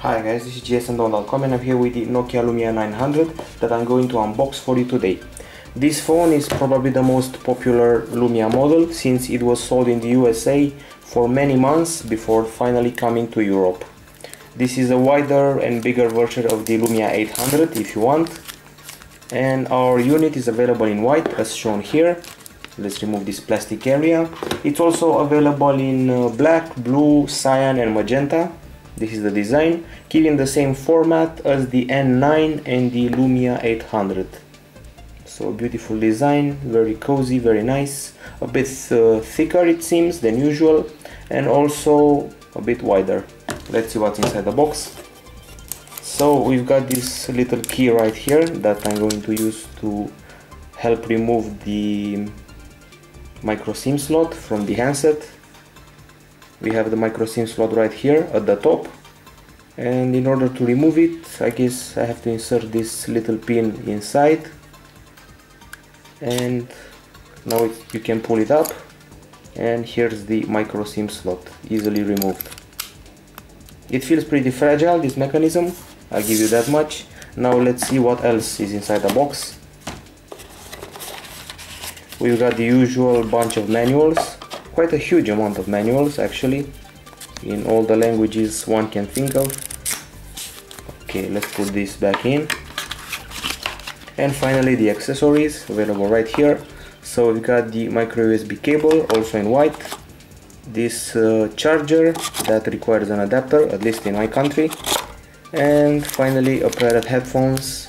Hi guys, this is gsndon.com and I'm here with the Nokia Lumia 900 that I'm going to unbox for you today. This phone is probably the most popular Lumia model since it was sold in the USA for many months before finally coming to Europe. This is a wider and bigger version of the Lumia 800 if you want, and our unit is available in white as shown here. Let's remove this plastic area. It's also available in black, blue, cyan and magenta. This is the design, keeping the same format as the N9 and the Lumia 800. So beautiful design, very cozy, very nice, a bit thicker it seems than usual, and also a bit wider. Let's see what's inside the box. So we've got this little key right here that I'm going to use to help remove the micro SIM slot from the handset. We have the micro SIM slot right here at the top, and in order to remove it, I guess I have to insert this little pin inside, and now you can pull it up, and here's the micro SIM slot, easily removed. It feels pretty fragile, this mechanism, I'll give you that much. Now let's see what else is inside the box. We've got the usual bunch of manuals. Quite a huge amount of manuals actually, in all the languages one can think of. Okay, let's put this back in. And finally the accessories available right here. So we've got the micro USB cable, also in white. This charger that requires an adapter, at least in my country. And finally a pair of headphones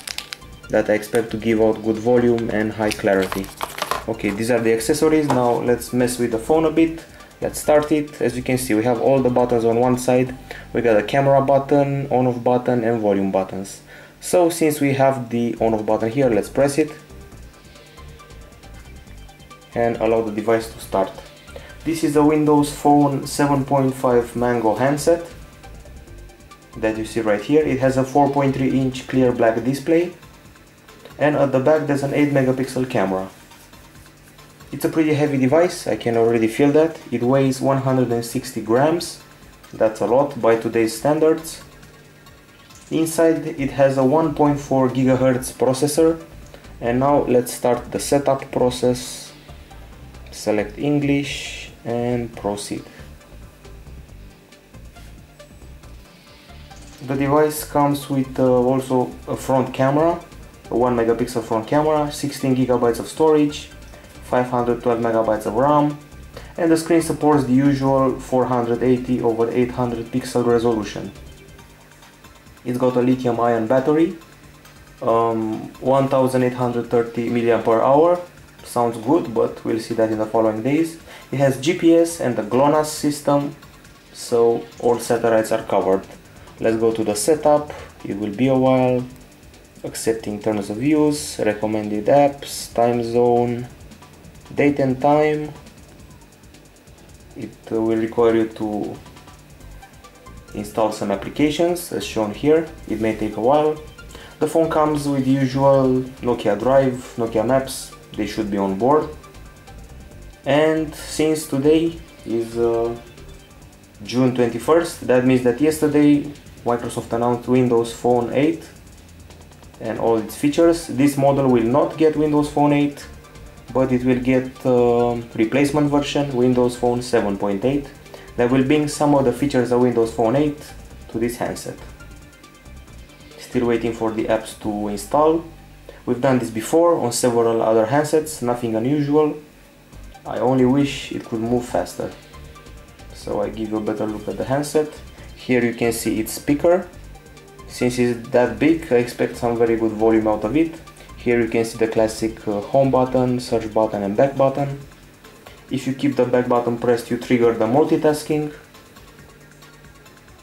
that I expect to give out good volume and high clarity. Okay, these are the accessories. Now let's mess with the phone a bit. Let's start it. As you can see, we have all the buttons on one side. We got a camera button, on-off button and volume buttons. So since we have the on-off button here, let's press it and allow the device to start. This is a Windows Phone 7.5 Mango handset that you see right here. It has a 4.3-inch clear black display, and at the back there's an 8 megapixel camera. It's a pretty heavy device, I can already feel that. It weighs 160 grams, that's a lot by today's standards. Inside it has a 1.4 GHz processor, and now let's start the setup process. Select English and proceed. The device comes with also a front camera, a 1 megapixel front camera, 16 gigabytes of storage, 512 megabytes of RAM, and the screen supports the usual 480 over 800 pixel resolution. It's got a lithium-ion battery, 1830 mAh. Sounds good, but we'll see that in the following days. It has GPS and the GLONASS system, so all satellites are covered. Let's go to the setup. It will be a while. Accepting terms of use, recommended apps, time zone, date and time. It will require you to install some applications as shown here. It may take a while. The phone comes with the usual Nokia Drive, Nokia Maps. They should be on board. And since today is June 21st, that means that yesterday Microsoft announced Windows Phone 8 and all its features. This model will not get Windows Phone 8, but it will get replacement version, Windows Phone 7.8, that will bring some of the features of Windows Phone 8 to this handset. Still waiting for the apps to install. We've done this before on several other handsets, nothing unusual. I only wish it could move faster. So I give you a better look at the handset. Here you can see its speaker. Since it's that big, I expect some very good volume out of it. Here you can see the classic home button, search button and back button. If you keep the back button pressed, you trigger the multitasking.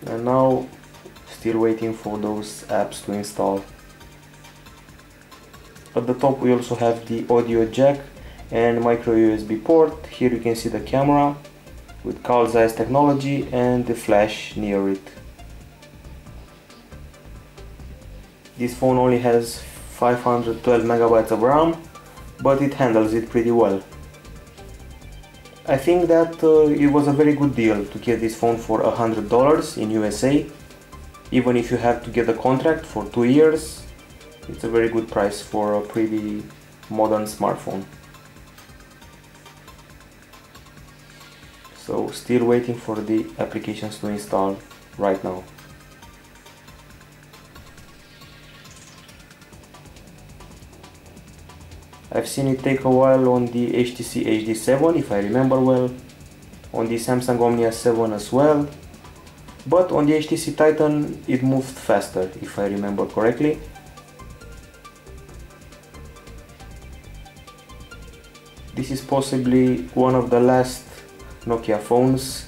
And now, still waiting for those apps to install. At the top we also have the audio jack and micro USB port. Here you can see the camera with Carl Zeiss technology and the flash near it. This phone only has 512 megabytes of RAM, but it handles it pretty well. I think that it was a very good deal to get this phone for $100 in USA. Even if you have to get a contract for 2 years, it's a very good price for a pretty modern smartphone. So still waiting for the applications to install right now. I've seen it take a while on the HTC HD7, if I remember well, on the Samsung Omnia 7 as well, but on the HTC Titan it moved faster, if I remember correctly. This is possibly one of the last Nokia phones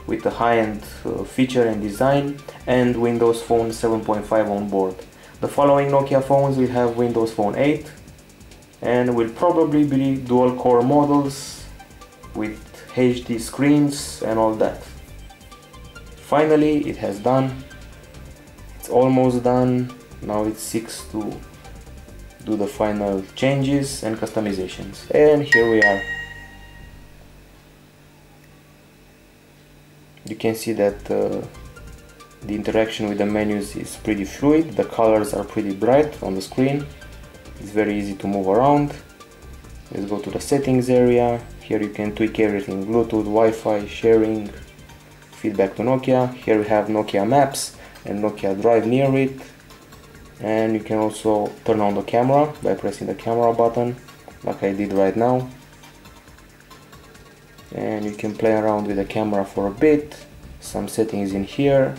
with a high-end feature and design and Windows Phone 7.5 on board. The following Nokia phones will have Windows Phone 8 and will probably be dual-core models with HD screens and all that. Finally, it has done. It's almost done. Now it's 6 to do the final changes and customizations. And here we are. You can see that the interaction with the menus is pretty fluid. The colors are pretty bright on the screen. It's very easy to move around. Let's go to the settings area. Here you can tweak everything: Bluetooth, Wi-Fi, sharing, feedback to Nokia. Here we have Nokia Maps and Nokia Drive near it. And you can also turn on the camera by pressing the camera button, like I did right now. And you can play around with the camera for a bit. Some settings in here.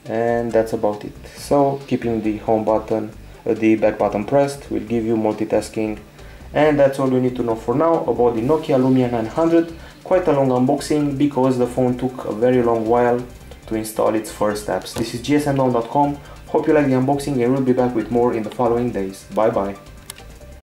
And that's about it. So keeping the home button, the back button pressed will give you multitasking. And that's all you need to know for now about the Nokia Lumia 900. Quite a long unboxing because the phone took a very long while to install its first apps. This is gsmdon.com. Hope you like the unboxing and we'll be back with more in the following days. Bye bye.